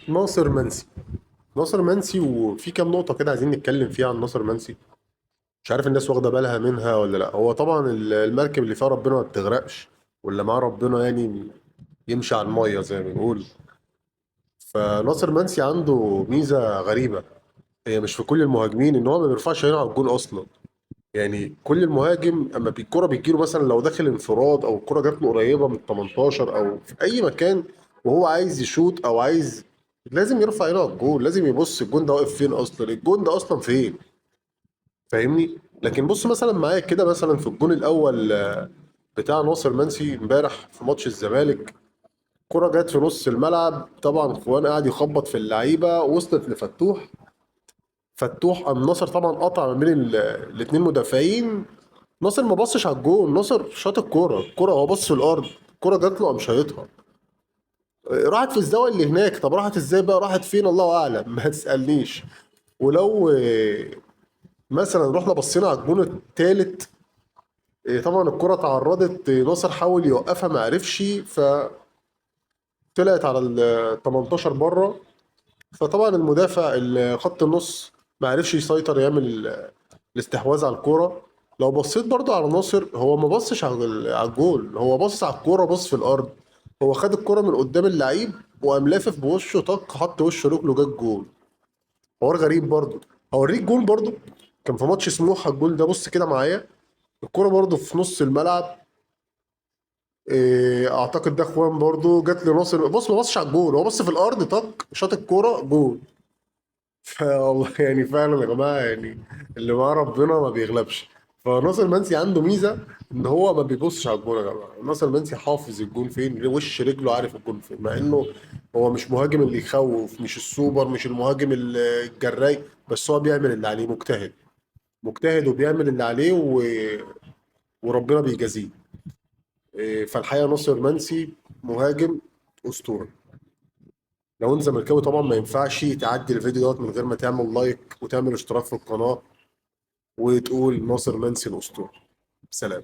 ناصر منسي. ناصر منسي، وفي كام نقطة كده عايزين نتكلم فيها عن ناصر منسي. مش عارف الناس واخدة بالها منها ولا لا. هو طبعا المركب اللي فيها ربنا ما بتغرقش، واللي معاه ربنا يعني يمشي على المية زي ما بنقول. فناصر منسي عنده ميزة غريبة، هي مش في كل المهاجمين، ان هو ما بيرفعش عينه على الجون اصلا. يعني كل المهاجم اما الكرة بتجيله، مثلا لو داخل انفراد او الكرة جات له قريبة من ال 18 او في اي مكان، وهو عايز يشوط او عايز، لازم يرفع عينه على الجون، لازم يبص الجون ده واقف فين اصلا، الجون ده اصلا فين. فاهمني؟ لكن بص مثلا معايا كده، مثلا في الجون الاول بتاع ناصر منسي امبارح في ماتش الزمالك، كرة جت في نص الملعب، طبعا خوان قاعد يخبط في اللعيبة، وصلت لفتوح. فتوح قام ناصر طبعا قطع ما بين الاتنين مدافعين. ناصر ما بصش على الجون، ناصر شاط الكرة هو بص في الارض، الكرة جات له قام شايطها. راحت في الزاوية اللي هناك، طب راحت ازاي بقى، راحت فين الله اعلم ما تسألنيش. ولو مثلا رحنا بصينا على الجون التالت، طبعا الكرة تعرضت، ناصر حاول يوقفها ما عرفش، فطلعت على ال 18 بره. فطبعا المدافع خط النص ما عرفش يسيطر، يعمل الاستحواذ على الكرة. لو بصيت برضو على ناصر، هو ما بصش على الجول، هو بص على الكرة، بص في الأرض. هو خد الكرة من قدام اللعيب وقام لافف بوشه، طق حط وش رجله، جاب جول. حوار غريب برضو. هوريك جول برضو كان في ماتش سموحة، الجول ده بص كده معايا، الكرة برضو في نص الملعب. اعتقد ده اخوان برضو، جات لناصر، بص ما بصش على الجول، هو بص في الارض، طق شاط الكرة جول. والله يعني فعلا يا جماعه يعني، اللي معاه ربنا ما بيغلبش. فناصر منسي عنده ميزه، ان هو ما بيبصش على الجون. يا جماعه ناصر منسي حافظ الجون فين، وش رجله عارف الجون فين، مع انه هو مش مهاجم اللي يخوف، مش السوبر، مش المهاجم الجراي، بس هو بيعمل اللي عليه، مجتهد. مجتهد وبيعمل اللي عليه وربنا بيجازيه. فالحقيقه ناصر منسي مهاجم اسطوره. لو انت زملكاوي طبعا ما ينفعش تعدي الفيديو دوت من غير ما تعمل لايك وتعمل اشتراك في القناه، وتقول ناصر منسي الأسطورة. سلام.